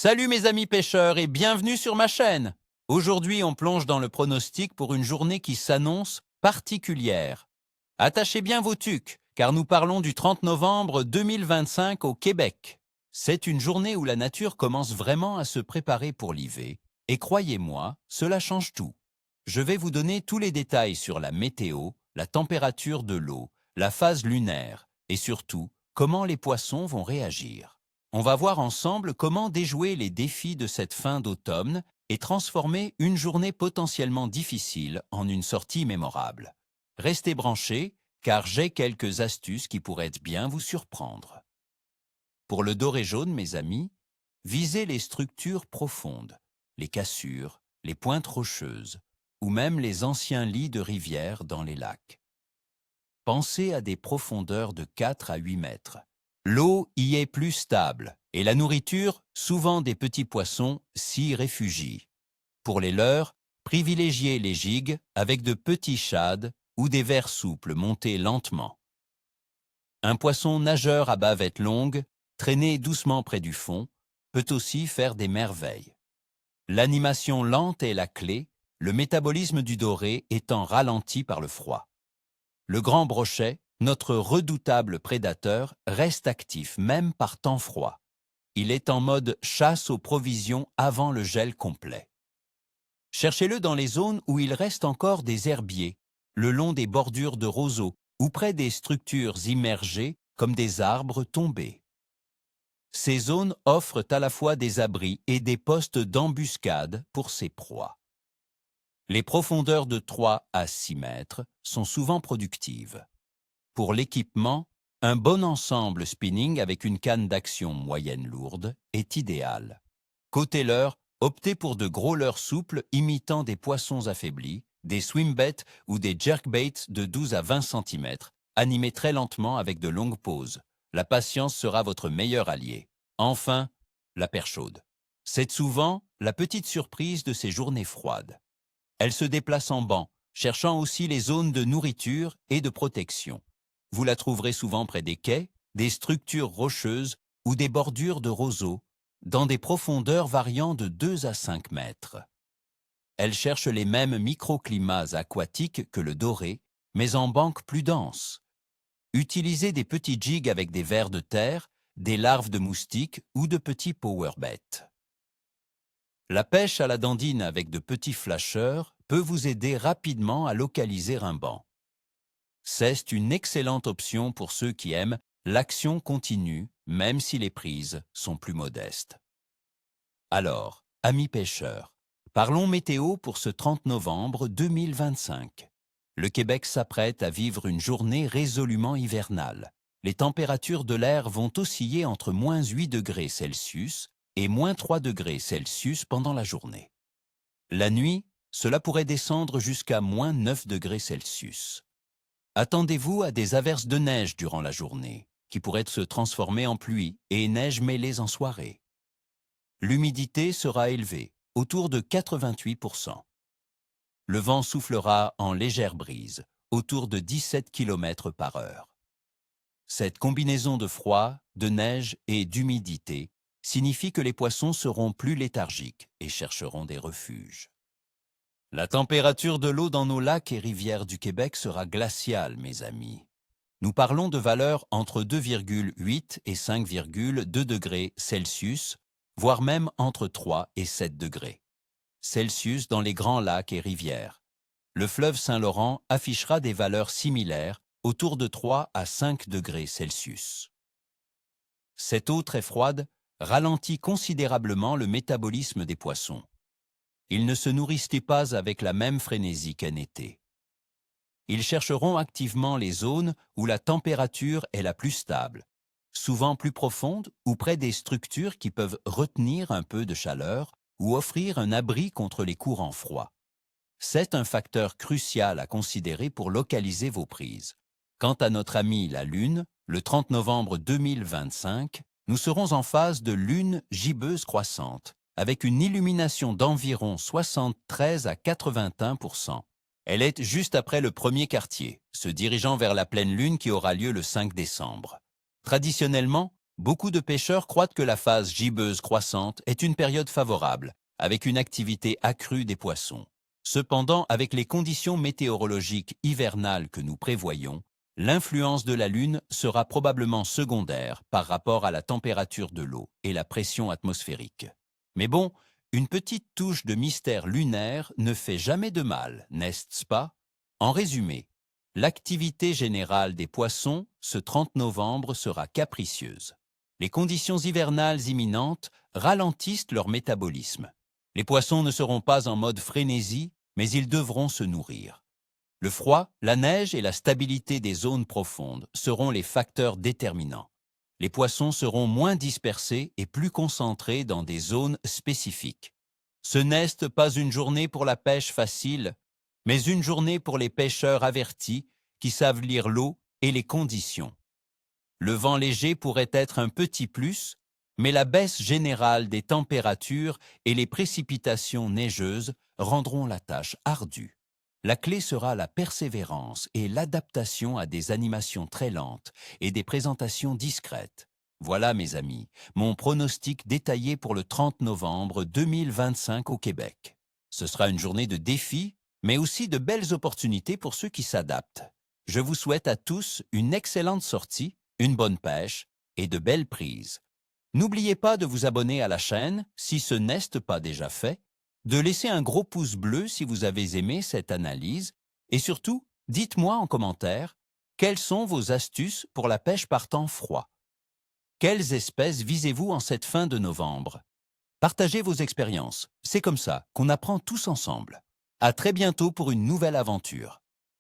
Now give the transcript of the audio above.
Salut mes amis pêcheurs et bienvenue sur ma chaîne. Aujourd'hui, on plonge dans le pronostic pour une journée qui s'annonce particulière. Attachez bien vos tucs, car nous parlons du 30 novembre 2025 au Québec. C'est une journée où la nature commence vraiment à se préparer pour l'hiver. Et croyez-moi, cela change tout. Je vais vous donner tous les détails sur la météo, la température de l'eau, la phase lunaire et surtout, comment les poissons vont réagir. On va voir ensemble comment déjouer les défis de cette fin d'automne et transformer une journée potentiellement difficile en une sortie mémorable. Restez branchés, car j'ai quelques astuces qui pourraient bien vous surprendre. Pour le doré jaune, mes amis, visez les structures profondes, les cassures, les pointes rocheuses, ou même les anciens lits de rivière dans les lacs. Pensez à des profondeurs de 4 à 8 mètres. L'eau y est plus stable et la nourriture, souvent des petits poissons, s'y réfugie. Pour les leurres, privilégiez les gigues avec de petits shades ou des vers souples montés lentement. Un poisson nageur à bavette longue, traîné doucement près du fond, peut aussi faire des merveilles. L'animation lente est la clé, le métabolisme du doré étant ralenti par le froid. Le grand brochet, notre redoutable prédateur, reste actif même par temps froid. Il est en mode chasse aux provisions avant le gel complet. Cherchez-le dans les zones où il reste encore des herbiers, le long des bordures de roseaux ou près des structures immergées comme des arbres tombés. Ces zones offrent à la fois des abris et des postes d'embuscade pour ses proies. Les profondeurs de 3 à 6 mètres sont souvent productives. Pour l'équipement, un bon ensemble spinning avec une canne d'action moyenne lourde est idéal. Côté leurre, optez pour de gros leurres souples imitant des poissons affaiblis, des swimbaits ou des jerkbaits de 12 à 20 cm, animés très lentement avec de longues pauses. La patience sera votre meilleur allié. Enfin, la perche chaude. C'est souvent la petite surprise de ces journées froides. Elle se déplace en banc, cherchant aussi les zones de nourriture et de protection. Vous la trouverez souvent près des quais, des structures rocheuses ou des bordures de roseaux, dans des profondeurs variant de 2 à 5 mètres. Elle cherche les mêmes microclimats aquatiques que le doré, mais en banque plus dense. Utilisez des petits jigs avec des vers de terre, des larves de moustiques ou de petits powerbait. La pêche à la dandine avec de petits flasheurs peut vous aider rapidement à localiser un banc. C'est une excellente option pour ceux qui aiment l'action continue, même si les prises sont plus modestes. Alors, amis pêcheurs, parlons météo pour ce 30 novembre 2025. Le Québec s'apprête à vivre une journée résolument hivernale. Les températures de l'air vont osciller entre moins 8 degrés Celsius et moins 3 degrés Celsius pendant la journée. La nuit, cela pourrait descendre jusqu'à moins 9 degrés Celsius. Attendez-vous à des averses de neige durant la journée, qui pourraient se transformer en pluie et neige mêlées en soirée. L'humidité sera élevée, autour de 88%. Le vent soufflera en légère brise, autour de 17 km par heure. Cette combinaison de froid, de neige et d'humidité signifie que les poissons seront plus léthargiques et chercheront des refuges. La température de l'eau dans nos lacs et rivières du Québec sera glaciale, mes amis. Nous parlons de valeurs entre 2,8 et 5,2 degrés Celsius, voire même entre 3 et 7 degrés Celsius dans les grands lacs et rivières. Le fleuve Saint-Laurent affichera des valeurs similaires, autour de 3 à 5 degrés Celsius. Cette eau très froide ralentit considérablement le métabolisme des poissons. Ils ne se nourrissent pas avec la même frénésie qu'un été. Ils chercheront activement les zones où la température est la plus stable, souvent plus profonde ou près des structures qui peuvent retenir un peu de chaleur ou offrir un abri contre les courants froids. C'est un facteur crucial à considérer pour localiser vos prises. Quant à notre amie la Lune, le 30 novembre 2025, nous serons en phase de lune gibbeuse croissante, avec une illumination d'environ 73 à 81%. Elle est juste après le premier quartier, se dirigeant vers la pleine lune qui aura lieu le 5 décembre. Traditionnellement, Beaucoup de pêcheurs croient que la phase gibbeuse croissante est une période favorable, avec une activité accrue des poissons. Cependant, avec les conditions météorologiques hivernales que nous prévoyons, l'influence de la Lune sera probablement secondaire par rapport à la température de l'eau et la pression atmosphérique. Mais bon, une petite touche de mystère lunaire ne fait jamais de mal, n'est-ce pas? En résumé, l'activité générale des poissons ce 30 novembre sera capricieuse. Les conditions hivernales imminentes ralentissent leur métabolisme. Les poissons ne seront pas en mode frénésie, mais ils devront se nourrir. Le froid, la neige et la stabilité des zones profondes seront les facteurs déterminants. Les poissons seront moins dispersés et plus concentrés dans des zones spécifiques. Ce n'est pas une journée pour la pêche facile, mais une journée pour les pêcheurs avertis qui savent lire l'eau et les conditions. Le vent léger pourrait être un petit plus, mais la baisse générale des températures et les précipitations neigeuses rendront la tâche ardue. La clé sera la persévérance et l'adaptation à des animations très lentes et des présentations discrètes. Voilà, mes amis, mon pronostic détaillé pour le 30 novembre 2025 au Québec. Ce sera une journée de défis, mais aussi de belles opportunités pour ceux qui s'adaptent. Je vous souhaite à tous une excellente sortie, une bonne pêche et de belles prises. N'oubliez pas de vous abonner à la chaîne si ce n'est pas déjà fait, de laisser un gros pouce bleu si vous avez aimé cette analyse et surtout, dites-moi en commentaire quelles sont vos astuces pour la pêche par temps froid. Quelles espèces visez-vous en cette fin de novembre? Partagez vos expériences, c'est comme ça qu'on apprend tous ensemble. À très bientôt pour une nouvelle aventure.